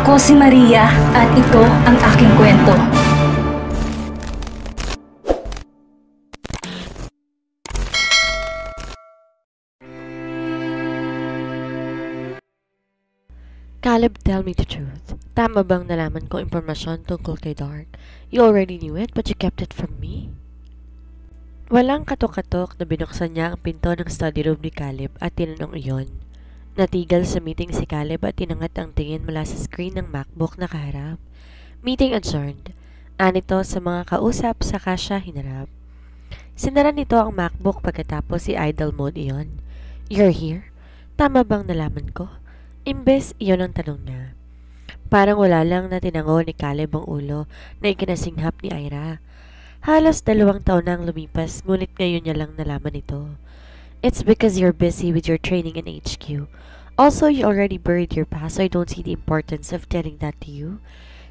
Ako si Maria at ito ang aking kwento. Caleb, tell me the truth. Tama bang nalaman ko impormasyon tungkol kay Dark? You already knew it, but you kept it from me? Walang katok-katok na binuksan niya ang pinto ng study room ni Caleb at tinanong iyon. Natigil sa meeting si Caleb at tinangat ang tingin mula sa screen ng MacBook na kaharap. Meeting adjourned. Anito sa mga kausap saka siya hinarap. Sinara nito ang MacBook pagkatapos si idle mode iyon. You're here? Tama bang nalaman ko? Imbes iyon ang tanong niya. Parang wala lang na tinango ni Caleb ang ulo na ikinasinghap ni Ira. Halos 2 taon na ang lumipas ngunit ngayon niya lang nalaman ito. It's because you're busy with your training in HQ. Also, you already buried your past so I don't see the importance of telling that to you.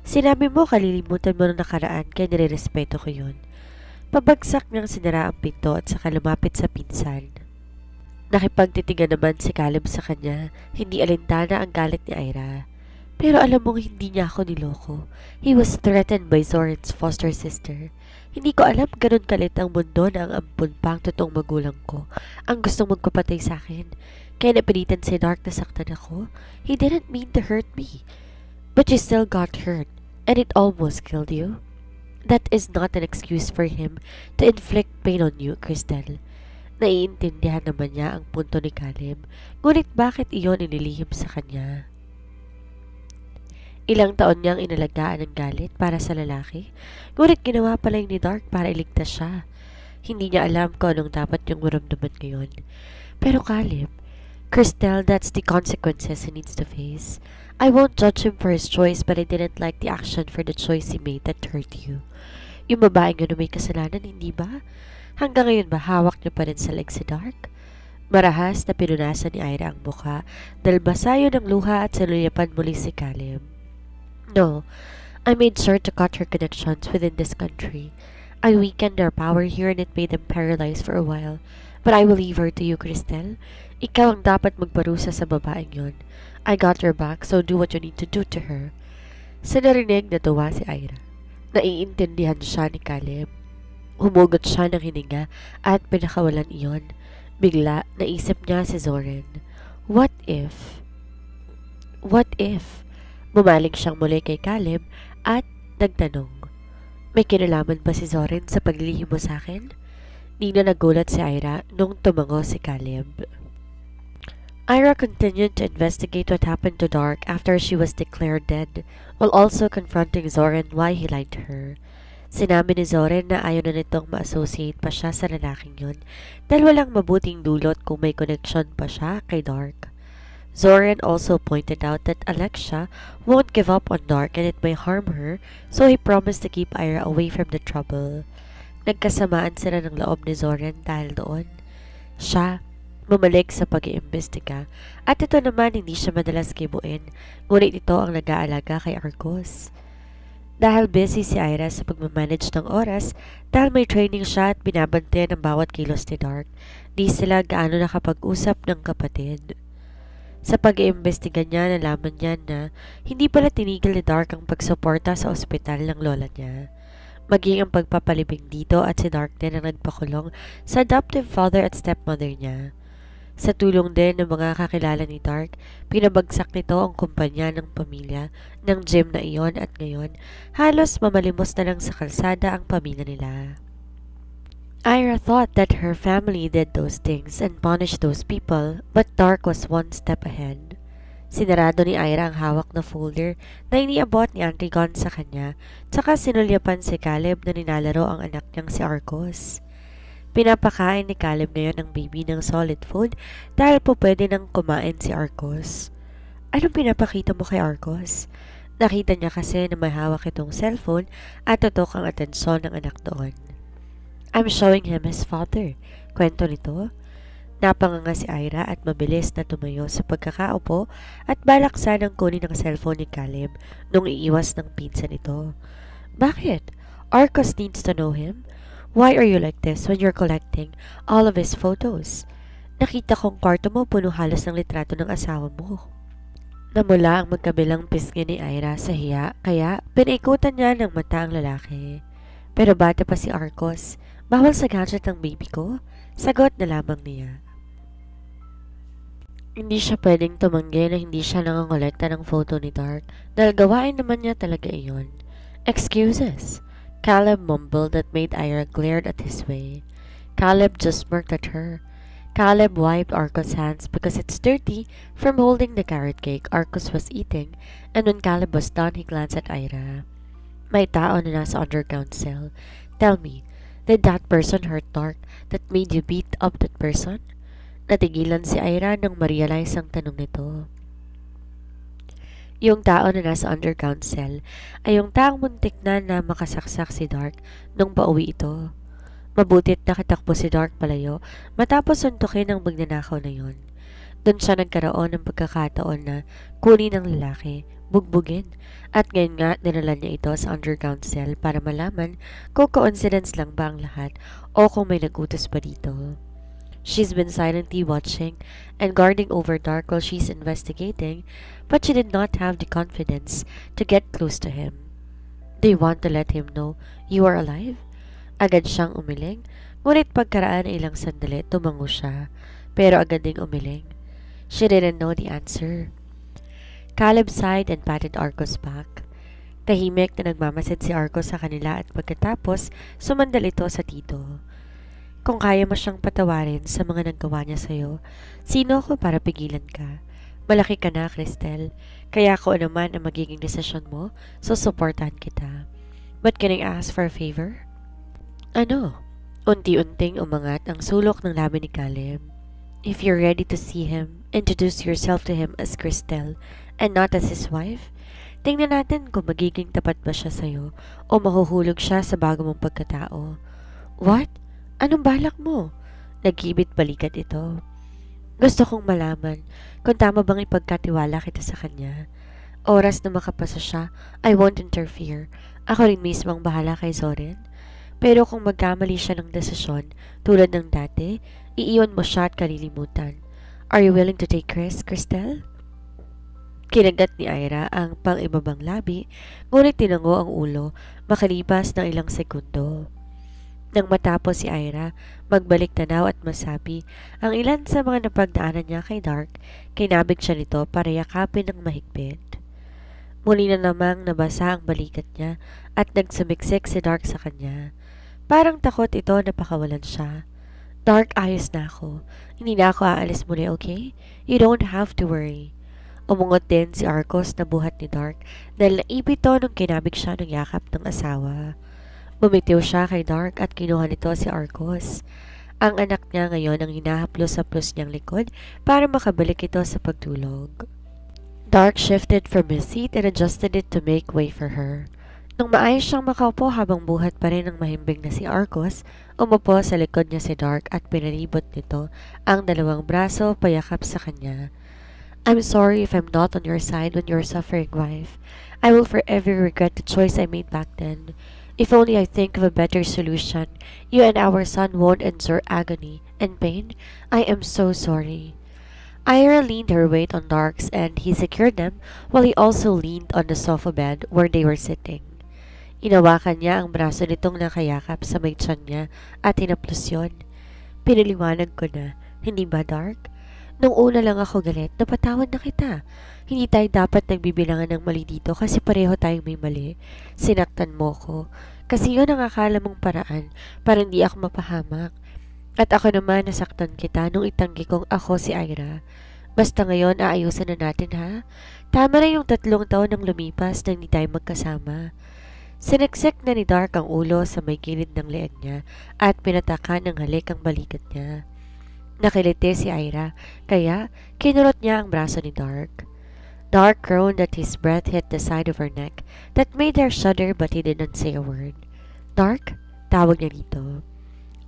Sinabi mo kalilimutan mo ng nakaraan kaya nirerespeto ko yun. Pabagsak niyang sinara ang pinto at saka lumapit sa pinsan. Nakipagtitigan naman si Caleb sa kanya, hindi alintana ang galit ni Ira. Pero alam mong hindi niya ako niloko. He was threatened by Zoran's foster sister. Hindi ko alam ganun kalit ang mundo na ang ampun pa ang totoong magulang ko. Ang gustong magpapatay sa akin. Kaya napilitan si Dark na saktan ako. He didn't mean to hurt me. But you still got hurt. And it almost killed you. That is not an excuse for him to inflict pain on you, Cristel. Naiintindihan naman niya ang punto ni Caleb, ngunit bakit iyon inilihim sa kanya? Ilang taon niyang inalagaan ang galit para sa lalaki, ngunit ginawa pala ni Dark para iligtas siya. Hindi niya alam kung anong dapat niyang maramdaman ngayon. Pero Caleb, Cristel, that's the consequences he needs to face. I won't judge him for his choice but I didn't like the action for the choice he made that hurt you. Yung babaeng yun na may kasalanan, hindi ba? Hanggang ngayon ba hawak niyo pa rin sa leg si Dark? Marahas na pinunasan ni Ira ang mukha dahil basayo ng luha at sinulipan muli si Caleb. No, I made sure to cut her connections within this country. I weakened their power here and it made them paralyzed for a while. But I will leave her to you, Cristel. Ikaw ang dapat magparusa sa babaeng yon. I got your back, so do what you need to do to her. Sa narinig natuwa si Ira. Naiintindihan siya ni Caleb. Humugot siya ng hininga at pinakawalan iyon. Bigla, naisip niya si Zoran. What if? What if? Bumaling siyang muli kay Caleb at nagtanong. May kinalaman ba si Zoran sa paglilihim mo sa akin? Di na nagulat si Ira nung tumango si Caleb. Ira continued to investigate what happened to Dark after she was declared dead, while also confronting Zoran why he lied to her. Sinabi ni Zoran na ayaw na nitong ma-associate pa siya sa lalaking yun dahil walang mabuting dulot kung may connection pa siya kay Dark. Zoran also pointed out that Alexia won't give up on Dark and it may harm her, so he promised to keep Ira away from the trouble. Nagkasamaan sila ng loob ni Zoran dahil doon. Siya, bumalik sa pag-iimbestiga at ito naman hindi siya madalas kibuin, ngunit ito ang nag-aalaga kay Arcos. Dahil busy si Ira sa pagmamanage ng oras, dahil may training siya at binabantayan ang bawat kilos ni Dark, di sila gaano nakapag-usap ng kapatid. Sa pag-iimbestiga niya, nalaman niya na hindi pala tinigil ni Dark ang pagsuporta sa ospital ng lola niya. Maging ang pagpapalibing dito at si Dark din ang nagpakulong sa adoptive father at stepmother niya. Sa tulong din ng mga kakilala ni Dark, pinabagsak nito ang kumpanya ng pamilya ng gym na iyon at ngayon, halos mamalimos na lang sa kalsada ang pamilya nila. Ira thought that her family did those things and punished those people, but Dark was one step ahead. Sinarado ni Ira ang hawak na folder na iniabot ni Antigon sa kanya, tsaka sinulyapan si Caleb na ninalaro ang anak niyang si Arcos. Pinapakain ni Caleb ngayon ang baby ng solid food dahil po pwede nang kumain si Arcos. Anong pinapakita mo kay Arcos? Nakita niya kasi na may hawak itong cellphone at tutok ang atensyon ng anak doon. I'm showing him his father. Kwento nito. Napanganga si Ira at mabilis na tumayo sa pagkakaupo at balak sanang kunin ang cellphone ni Caleb nung iiwas ng pinsan nito. Bakit? Arcos needs to know him. Why are you like this when you're collecting all of his photos? Nakita kong kwarto mo puno halos ng litrato ng asawa mo. Namula ang magkabilang pisngi ni Ira sa hiya, kaya pinaikutan niya ng mata ang lalaki. Pero bata pa si Arcos, bawal sa gadget ang baby ko? Sagot na lamang niya. Hindi siya pwedeng tumanggi na hindi siya nangongolekta ng photo ni Dark dahil gawain naman niya talaga iyon. Excuses. Caleb mumbled that made Ira glared at his way. Caleb just smirked at her. Caleb wiped Arcos' hands because it's dirty from holding the carrot cake Arcos was eating, and when Caleb was done, he glanced at Ira. May tao na nasa underground cell. Tell me, did that person hurt Dark that made you beat up that person? Natigilan si Ira nang ma-realize ang tanong nito. Yung tao na nasa underground cell ay yung taong muntik na makasaksak si Dark nung pauwi ito. Mabuti't nakatakbo si Dark palayo matapos suntukin ang magnanakaw na yon. Doon siya nagkaroon ng pagkakataon na kunin ng lalaki, bugbugin, at ngayon nga dinala niya ito sa underground cell para malaman kung coincidence lang ba ang lahat o kung may nagutos pa dito. She's been silently watching and guarding over Dark while she's investigating, but she did not have the confidence to get close to him. Do you want to let him know you are alive? Agad siyang umiling, ngunit pagkaraan ng ilang sandali tumango siya, pero agad ding umiling. She didn't know the answer. Caleb sighed and patted Arcos back. Tahimik na nagmamasid si Arcos sa kanila at pagkatapos sumandal ito sa tito. Kung kaya mo siyang patawarin sa mga nagawa niya sa'yo, sino ako para pigilan ka? Malaki ka na, Cristel, kaya kung ano man ang magiging desisyon mo, susuportahan kita. But can I ask for a favor? Ano? Unti-unting umangat ang sulok ng labi ni Caleb. If you're ready to see him, introduce yourself to him as Cristel and not as his wife. Tingnan natin kung magiging tapat ba siya sa'yo o mahuhulog siya sa bago mong pagkatao. What? Anong balak mo? Nagkibit balikat ito. Gusto kong malaman kung tama bang ipagkatiwala kita sa kanya. Oras na makapasa siya, I won't interfere. Ako rin mismo ang bahala kay Zorin. Pero kung magkamali siya ng desisyon, tulad ng dati, iiwan mo siya at kalilimutan. Are you willing to take risk, Cristel? Kinagat ni Ira ang pang-ibabang labi, ngunit tinango ang ulo makalipas ng ilang segundo. Nang matapos si Ira, magbalik tanaw at masabi ang ilan sa mga napagdaanan niya kay Dark, kinabig siya nito para yakapin ng mahigpit. Muli na namang nabasa ang balikat niya at nagsumiksik si Dark sa kanya. Parang takot ito na pakawalan siya. Dark, ayos na ako. Hindi na ako aalis muli, okay? You don't have to worry. Umungot din si Arcos na buhat ni Dark dahil naipit ito nung kinabig siya ng yakap ng asawa. Bumitiw siya kay Dark at kinuha nito si Arcos. Ang anak niya ngayon ang hinahaplos-haplos niyang likod para makabalik ito sa pagtulog. Dark shifted from his seat and adjusted it to make way for her. Nung maayos siyang makaupo habang buhat pa rin ang mahimbing na si Arcos, umupo sa likod niya si Dark at pinalibot nito ang dalawang braso payakap sa kanya. I'm sorry if I'm not on your side when you're suffering, wife. I will forever regret the choice I made back then. If only I think of a better solution, you and our son won't endure agony and pain. I am so sorry. Ira leaned her weight on Dark's and he secured them while he also leaned on the sofa bed where they were sitting. Inawakan niya ang braso nitong nakayakap sa may tiyan niya at hinaplos yun. Pinaliwanag ko na, hindi ba Dark? Nung una lang ako galit, napatawad na kita. Hindi tayo dapat nagbibilangan ng mali dito kasi pareho tayong may mali. Sinaktan mo ko. Kasi yun ang akala mong paraan para hindi ako mapahamak. At ako naman nasaktan kita nung itanggi kong ako si Ira. Basta ngayon aayusan na natin ha. Tama na yung 3 taon nang lumipas na hindi tayo magkasama. Siniksik na ni Dark ang ulo sa may gilid ng leeg niya at pinatakan ng halik ang balikat niya. Nakiliti si Ira, kaya kinurot niya ang braso ni Dark. Dark groaned that his breath hit the side of her neck that made her shudder but he didn't say a word. Dark? Tawag niya dito.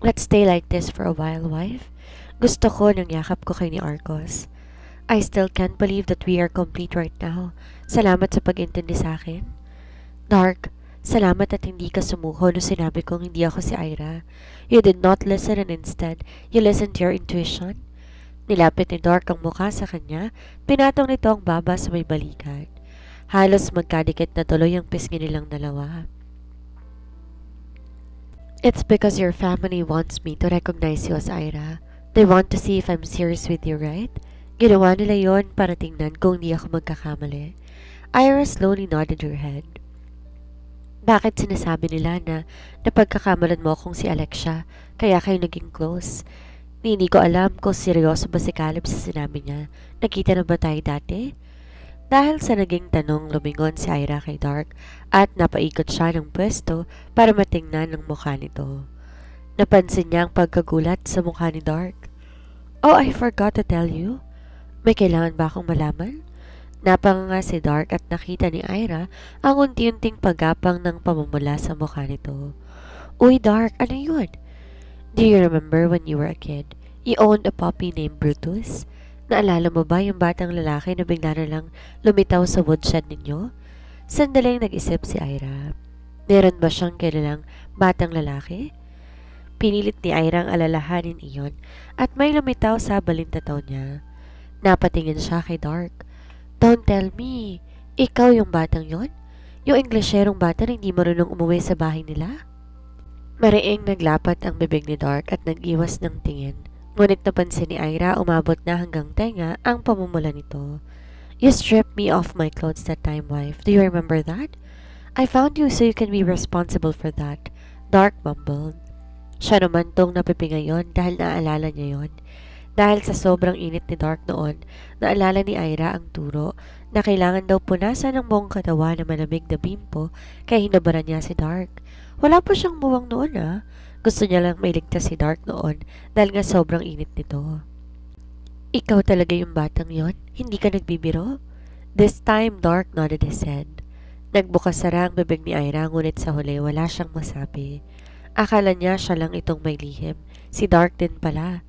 Let's stay like this for a while, wife. Gusto ko nang yakap ko kay ni Arcos. I still can't believe that we are complete right now. Salamat sa pag-intindi sa akin. Dark, salamat at hindi ka sumuko nung sinabi kong hindi ako si Ira. You did not listen and instead, you listened to your intuition. Nilapit ni Dark ang mukha sa kanya, pinatong nito ang baba sa may balikat. Halos magkadikit na tuloy ang pisngi nilang dalawa. It's because your family wants me to recognize you as Ira. They want to see if I'm serious with you, right? Ginawa nila yon para tingnan kung hindi ako magkakamali. Ira slowly nodded her head. Bakit sinasabi nila na napagkakamalan mo kung si Alexia, kaya kayo naging close? Hindi ko alam kung seryoso ba si Caleb sa sinabi niya. Nakita na ba tayo dati? Dahil sa naging tanong, lumingon si Ira kay Dark at napaikot siya ng pwesto para matingnan ang mukha nito. Napansin niya ang pagkagulat sa mukha ni Dark. Oh, I forgot to tell you. May kailangan ba akong malaman? Napanganga si Dark at nakita ni Ira ang unti-unting paggapang ng pamumula sa mukha nito. Uy, Dark, ano yun? Do you remember when you were a kid? You owned a puppy named Brutus? Naalala mo ba yung batang lalaki na bigla na lang lumitaw sa woodshed ninyo? Sandaling nag-isip si Ira. Meron ba siyang kilalang batang lalaki? Pinilit ni Ira ang alalahanin iyon at may lumitaw sa balintataw niya. Napatingin siya kay Dark. Don't tell me, ikaw yung batang yon? Yung Englisherong bata na hindi marunong umuwi sa bahay nila? Mariing naglapat ang bibig ni Dark at nag-iwas ng tingin. Ngunit napansin ni Ira umabot na hanggang tenga ang pamumula nito. You stripped me off my clothes that time, wife. Do you remember that? I found you so you can be responsible for that. Dark mumbled. Siya naman tong napipinga yon dahil naaalala niya yon. Dahil sa sobrang init ni Dark noon, naalala ni Ira ang turo na kailangan daw punasan ng buong katawan na malamig na bimpo kaya hinabaran niya si Dark. Wala pa siyang muwang noon Gusto niya lang mailigtas si Dark noon dahil nga sobrang init nito. Ikaw talaga yung batang yon? Hindi ka nagbibiro? This time, Dark nodded his head. Nagbukas sara ang bibig ni Ira ngunit sa huli wala siyang masabi. Akala niya siya lang itong may lihim. Si Dark din pala.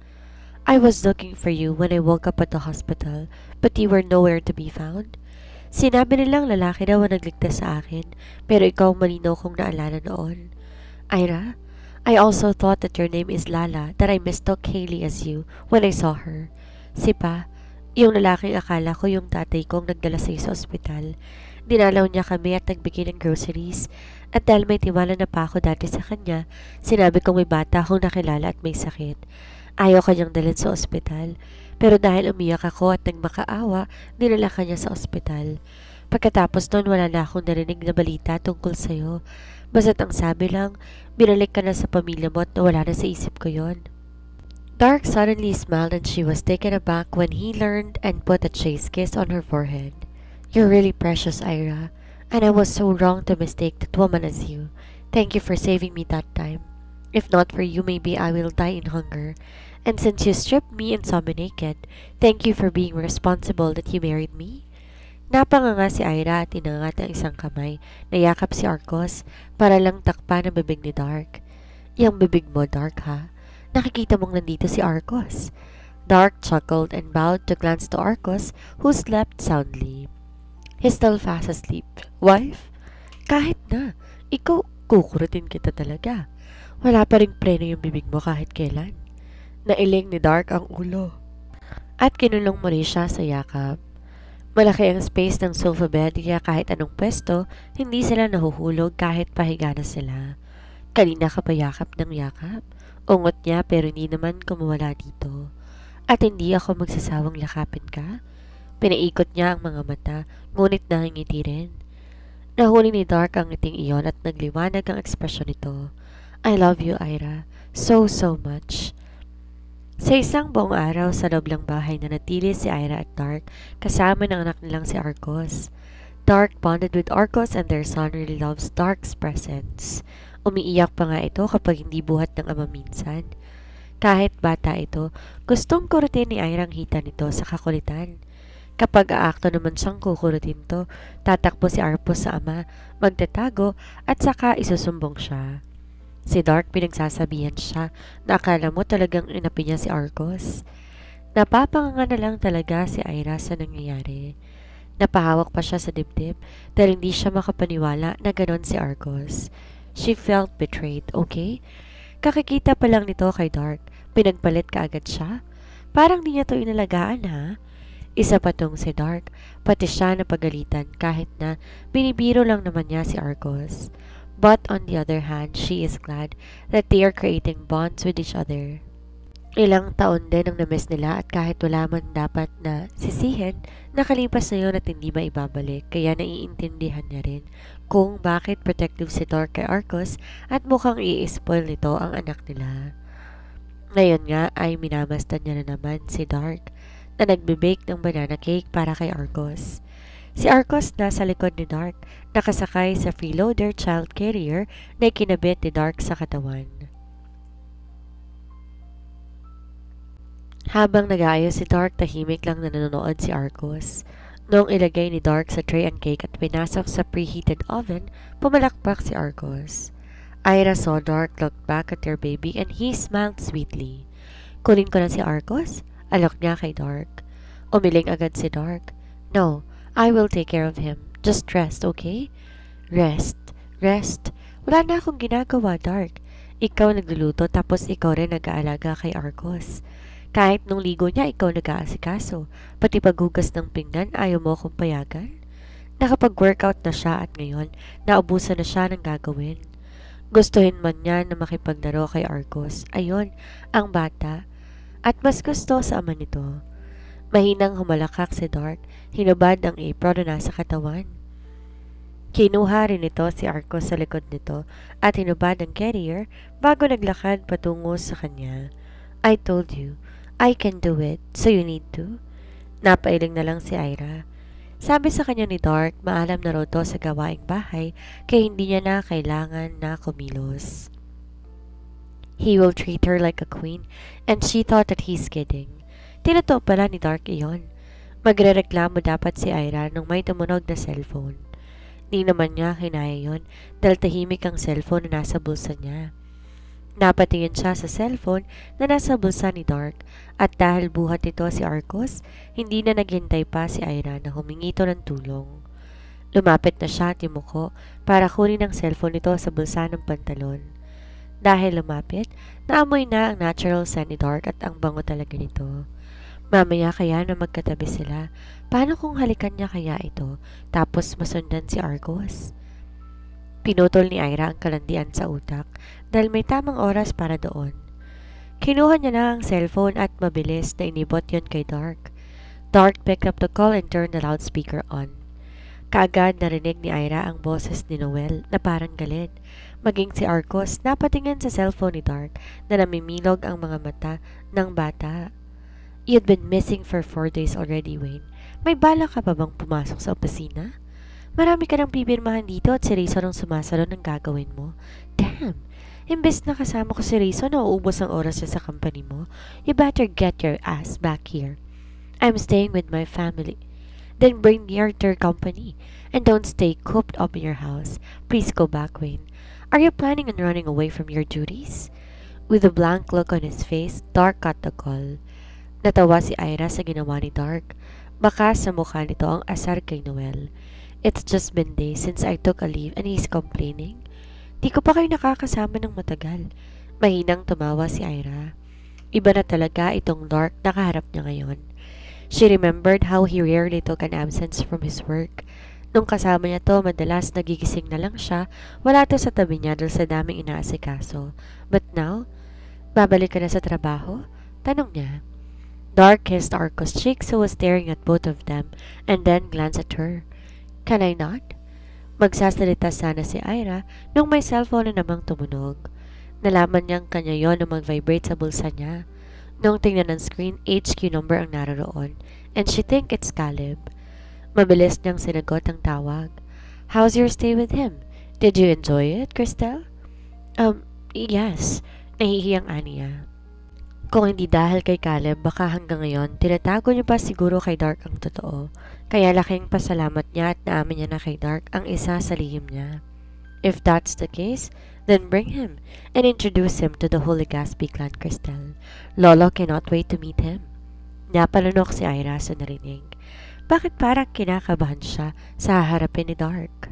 I was looking for you when I woke up at the hospital, but you were nowhere to be found. Sinabi nilang lalaki daw ang nagligtas sa akin, pero ikaw malinaw kong naalala noon. Ira, I also thought that your name is Lala, that I mistook Hailey as you when I saw her. Si Pa, yung lalaking akala ko yung tatay kong nagdala sa sa ospital. Dinalaw niya kami at nagbigay ng groceries. At dahil may tiwala na pa ako dati sa kanya, sinabi kong may bata akong nakilala at may sakit. Ayaw kanyang dalhin sa ospital, pero dahil umiyak ako at nagmakaawa, dinala kanya sa ospital. Pagkatapos nun, wala na akong narinig na balita tungkol sa'yo. Basta't ang sabi lang, binalik ka na sa pamilya mo at nawala na sa isip ko yon. Dark suddenly smiled and she was taken aback when he learned and put a chaste kiss on her forehead. You're really precious, Ira, and I was so wrong to mistake that woman as you. Thank you for saving me that time. If not for you, maybe I will die in hunger. And since you stripped me and saw me naked, thank you for being responsible that you married me. Napanganga si Ira at tinangat ang isang kamay, nayakap si Arcos para lang takpan ang bibig ni Dark. Yang bibig mo, Dark, ha? Nakikita mong nandito si Arcos. Dark chuckled and bowed to glance to Arcos, who slept soundly. He's still fast asleep. Wife? Kahit na, ikaw kukurutin kita talaga. Wala pa ring preno yung bibig mo kahit kailan. Nailing ni Dark ang ulo. At kinulong mo rin siya sa yakap. Malaki ang space ng sofa bed kaya kahit anong pwesto, hindi sila nahuhulog kahit pahiga na sila. Kanina ka pa yakap ng yakap. Ungot niya pero hindi naman kumawala dito. At hindi ako magsasawang yakapin ka. Pinaikot niya ang mga mata, ngunit nangingiti rin. Nahuli ni Dark ang ngiting iyon at nagliwanag ang ekspresyon nito. I love you, Ira. So much. Sa isang buong araw sa loob ng bahay na natili si Ira at Dark kasama ng anak nilang si Arcos. Dark bonded with Arcos and their son really loves Dark's presence. Umiiyak pa nga ito kapag hindi buhat ng ama minsan. Kahit bata ito, gustong kurutin ni Ira ang hita nito sa kakulitan. Kapag aakto naman siyang kukurutin to, tatakbo si Arcos sa ama, magtatago at saka isusumbong siya. Si Dark pinagsasabihan siya na akala mo talagang inapi niya si Arcos. Napapanganga na lang talaga si Ira sa nangyayari. Napahawak pa siya sa dibdib dahil hindi siya makapaniwala na ganon si Arcos. She felt betrayed, okay? Kakikita pa lang nito kay Dark, pinagpalit kaagad siya. Parang di niya to inalagaan ha. Isa pa tong si Dark, pati siya napagalitan kahit na binibiro lang naman niya si Arcos. But on the other hand, she is glad that they are creating bonds with each other. Ilang taon din ang namiss nila at kahit wala man dapat na sisihin, nakalipas na yun at hindi maibabalik kaya naiintindihan niya rin kung bakit protective si Dark kay Arcos at mukhang i-spoil nito ang anak nila. Ngayon nga ay minamastan niya na naman si Dark na nagbe-bake ng banana cake para kay Arcos. Si Arcos nasa likod ni Dark, nakasakay sa freeloader child carrier na ikinabit ni Dark sa katawan. Habang nag-aayos si Dark, tahimik lang na nanonood si Arcos. Noong ilagay ni Dark sa tray ang cake at pinasok sa preheated oven, pumalakpak si Arcos. Ira saw Dark look back at their baby and he smiled sweetly. Kunin ko na si Arcos? Alok niya kay Dark. Umiling agad si Dark. No, I will take care of him. Just rest, okay? Rest. Rest. Wala na akong ginagawa, Dark. Ikaw nagluluto tapos ikaw rin nag-aalaga kay Arcos. Kahit nung ligo niya, ikaw nag-aasikaso. Pati paghugas ng pinggan, ayaw mo akong payagan? Nakapag-workout na siya at ngayon, naubusan na siya ng gagawin. Gustuhin man niya na makipaglaro kay Arcos. Ayon, ang bata. At mas gusto sa ama nito. Mahinang humalakak si Dark, hinubad ang apron na nasa katawan. Kinuha rin ito si Arcos sa likod nito at hinubad ang carrier bago naglakad patungo sa kanya. I told you, I can do it, so you need to. Napailing na lang si Ira. Sabi sa kanya ni Dark, maalam na raw to sa gawaing bahay kaya hindi niya na kailangan na kumilos. He will treat her like a queen and she thought that he's kidding. Tinatoo pala ni Dark iyon. Magrereklamo dapat si Ira nung may tumunog na cellphone. Di naman niya kinaya yun dahil tahimik ang cellphone na nasa bulsa niya. Napatingin siya sa cellphone na nasa bulsa ni Dark at dahil buhat nito si Arcos, hindi na naghintay pa si Ira na humingi ito ng tulong. Lumapit na siya at yumuko para kunin ang cellphone nito sa bulsa ng pantalon. Dahil lumapit, naamoy na ang natural scent ni Dark at ang bango talaga nito. Mamaya kaya na magkatabi sila, paano kung halikan niya kaya ito tapos masundan si Arcos? Pinutol ni Ira ang kalandian sa utak dahil may tamang oras para doon. Kinuha niya na ang cellphone at mabilis na inibot yon kay Dark. Dark picked up the call and turned the loudspeaker on. Kaagad narinig ni Ira ang boses ni Noel na parang galit. Maging si Arcos napatingin sa cellphone ni Dark na namimilog ang mga mata ng bata. You'd been missing for 4 days already, Wayne. May bala ka pa bang pumasok sa opisina? Marami ka nang pipirmahan dito at si Rizzo ang sumasalo ng gagawin mo. Damn! Imbes na kasama ko si Rizzo na uubos ang oras niya sa company mo, you better get your ass back here. I'm staying with my family. Then bring me to your company. And don't stay cooped up in your house. Please go back, Wayne. Are you planning on running away from your duties? With a blank look on his face, Dark cut the call. Natawa si Ira sa ginawa ni Dark. Baka sa mukha nito ang asar kay Noel. It's just been days since I took a leave and he's complaining. Di ko pa kayo nakakasama ng matagal. Mahinang tumawa si Ira. Iba na talaga itong Dark na kaharap niya ngayon. She remembered how he rarely took an absence from his work. Nung kasama niya to, madalas nagigising na lang siya, wala to sa tabi niya dahil sa daming inaasikaso. But now, babalik ka na sa trabaho? Tanong niya. Dark kissed Arcos' cheeks who was staring at both of them and then glanced at her. Can I not? Magsasalita sana si Ira nung may cellphone na namang tumunog. Nalaman niyang kanya yon nung mag-vibrate sa bulsa niya. Nung tingnan ng screen, HQ number ang naroon and she think it's Caleb. Mabilis niyang sinagot ang tawag. How's your stay with him? Did you enjoy it, Cristel? Yes. Nahihiyang aniya. Kung hindi dahil kay Caleb, baka hanggang ngayon, tinatago niya pa siguro kay Dark ang totoo. Kaya laking pasalamat niya at naamin niya na kay Dark ang isa sa lihim niya. If that's the case, then bring him and introduce him to the whole Legaspi clan, Cristel. Lolo cannot wait to meet him. Napalunok si Ira sa narinig. Bakit parang kinakabahan siya sa haharapin ni Dark?